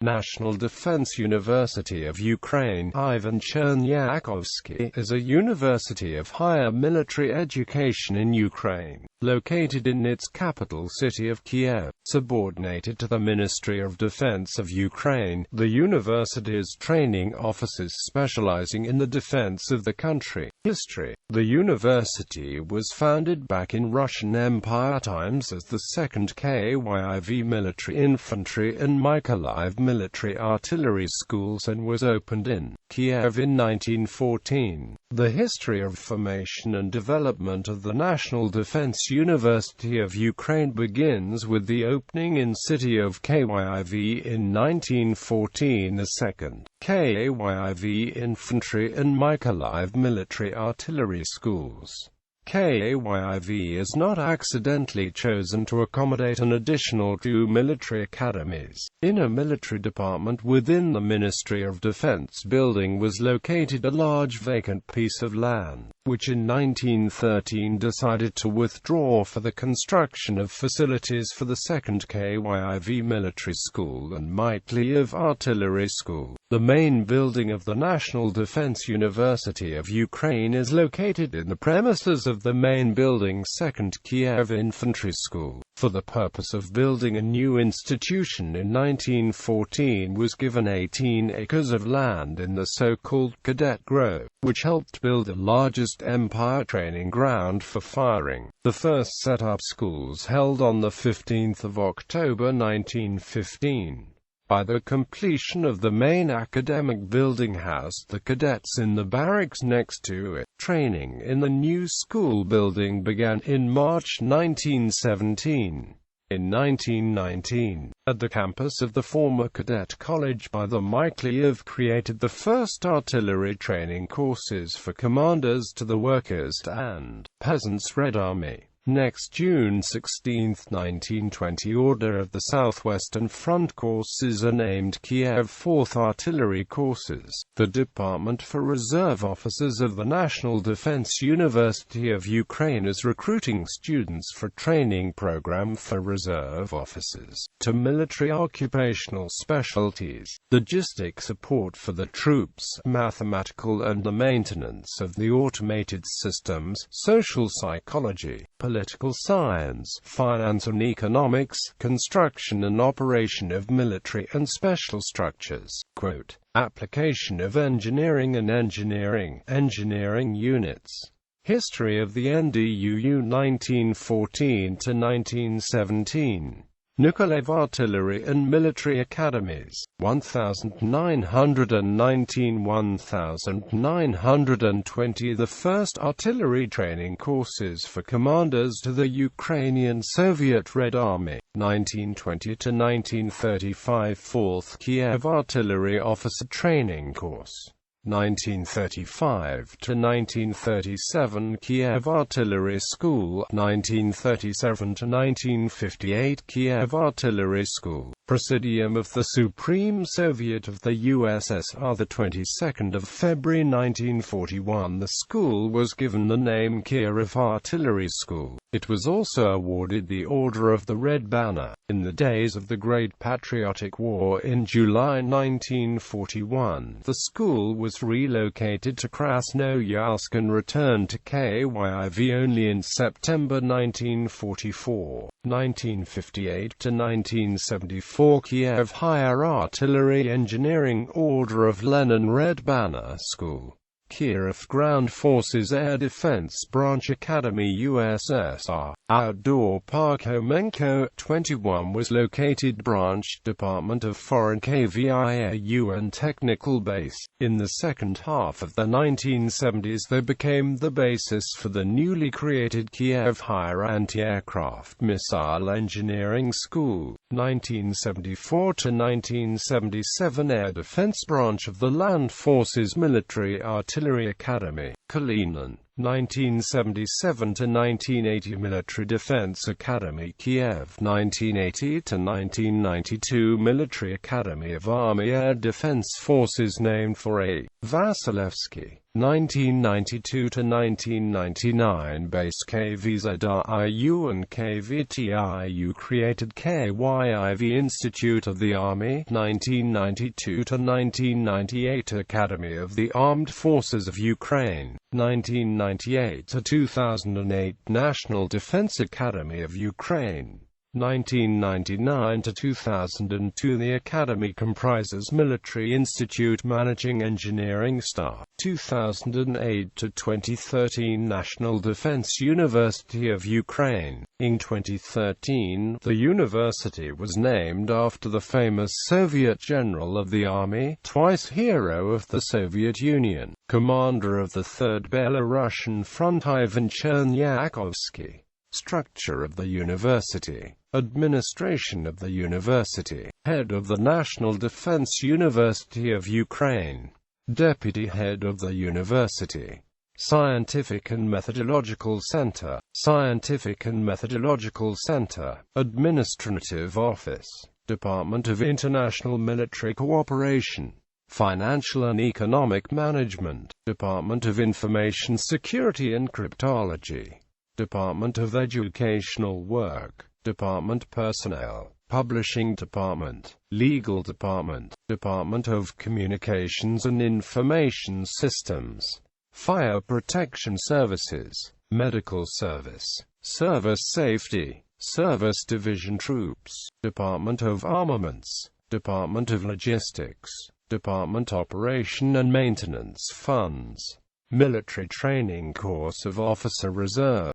National Defense University of Ukraine, Ivan Chernyakhovsky, is a university of higher military education in Ukraine, located in its capital city of Kiev. Subordinated to the Ministry of Defense of Ukraine, the university's training officers specializing in the defense of the country. History. The university was founded back in Russian Empire times as the 2nd Kyiv Military Infantry and Mykolaiv Military Artillery Schools and was opened in Kiev in 1914. The history of formation and development of the National Defense University of Ukraine begins with the opening in city of Kyiv in 1914. The 2nd Kyiv Infantry and Mykolaiv Military Artillery Schools. Kyiv is not accidentally chosen to accommodate an additional 2 military academies. In a military department within the Ministry of Defense building was located a large vacant piece of land, which in 1913 decided to withdraw for the construction of facilities for the 2nd Kyiv Military School and Mykolaiv Artillery School. The main building of the National Defense University of Ukraine is located in the premises of the main building 2nd Kiev Infantry School. For the purpose of building a new institution in 1914 was given 18 acres of land in the so-called Cadet Grove, which helped build the largest Empire training ground for firing. The first set up schools held on the 15th of October 1915. By the completion of the main academic building housed the cadets in the barracks next to it. Training in the new school building began in March 1917. In 1919, at the campus of the former cadet college by the Mykolaiv created the first artillery training courses for commanders to the Workers' and Peasants' Red Army. Next June 16, 1920, Order of the Southwestern Front courses are named Kiev 4th Artillery Courses. The Department for Reserve Officers of the National Defense University of Ukraine is recruiting students for training program for reserve officers to military occupational specialties, logistic support for the troops, mathematical and the maintenance of the automated systems, social psychology, political science, finance and economics, construction and operation of military and special structures. Quote, application of engineering and engineering units. History of the NDUU 1914 to 1917. Mykolaiv Artillery and Military Academies, 1919 1920. The first artillery training courses for commanders to the Ukrainian Soviet Red Army, 1920 to 1935. 4th Kiev Artillery Officer Training Course, 1935 to 1937. Kiev Artillery School, 1937 to 1958. Kiev Artillery School, Presidium of the Supreme Soviet of the USSR. The 22nd of February 1941, the school was given the name Kiev Artillery School. It was also awarded the Order of the Red Banner. In the days of the Great Patriotic War in July 1941, the school was relocated to Krasnoyarsk and returned to Kyiv only in September 1944. 1958 to 1974. Kiev Higher Artillery Engineering Order of Lenin Red Banner School. Kiev Ground Forces Air Defense Branch Academy USSR. Outdoor Park Homenko 21 was located Branch Department of Foreign KVIA UN Technical Base. In the second half of the 1970s they became the basis for the newly created Kiev Higher Anti-Aircraft Missile Engineering School. 1974 to 1977 Air Defense Branch of the Land Forces Military Artillery Academy, Kalinin. 1977 to 1980 Military Defense Academy, Kiev. 1980 to 1992 Military Academy of Army Air Defense Forces named for A. Vasilevsky. 1992 to 1999 Base KVZIU and KVTIU created KYIV Institute of the Army. 1992 to 1998 Academy of the Armed Forces of Ukraine. 1998 to 2008 National Defense Academy of Ukraine. 1999 to 2002 The Academy comprises Military Institute Managing Engineering Staff. 2008 to 2013 National Defense University of Ukraine. In 2013, the university was named after the famous Soviet General of the Army, twice Hero of the Soviet Union, Commander of the Third Belarusian Front Ivan Chernyakhovsky. Structure of the university. Administration of the university. Head of the National Defense University of Ukraine. Deputy Head of the University. Scientific and Methodological Center. Scientific and Methodological Center. Administrative Office. Department of International Military Cooperation. Financial and Economic Management. Department of Information Security and Cryptology. Department of Educational Work. Department Personnel. Publishing Department. Legal Department. Department of Communications and Information Systems. Fire Protection Services. Medical Service. Service Safety. Service Division Troops. Department of Armaments. Department of Logistics. Department Operation and Maintenance Funds. Military Training Course of Officer Reserve.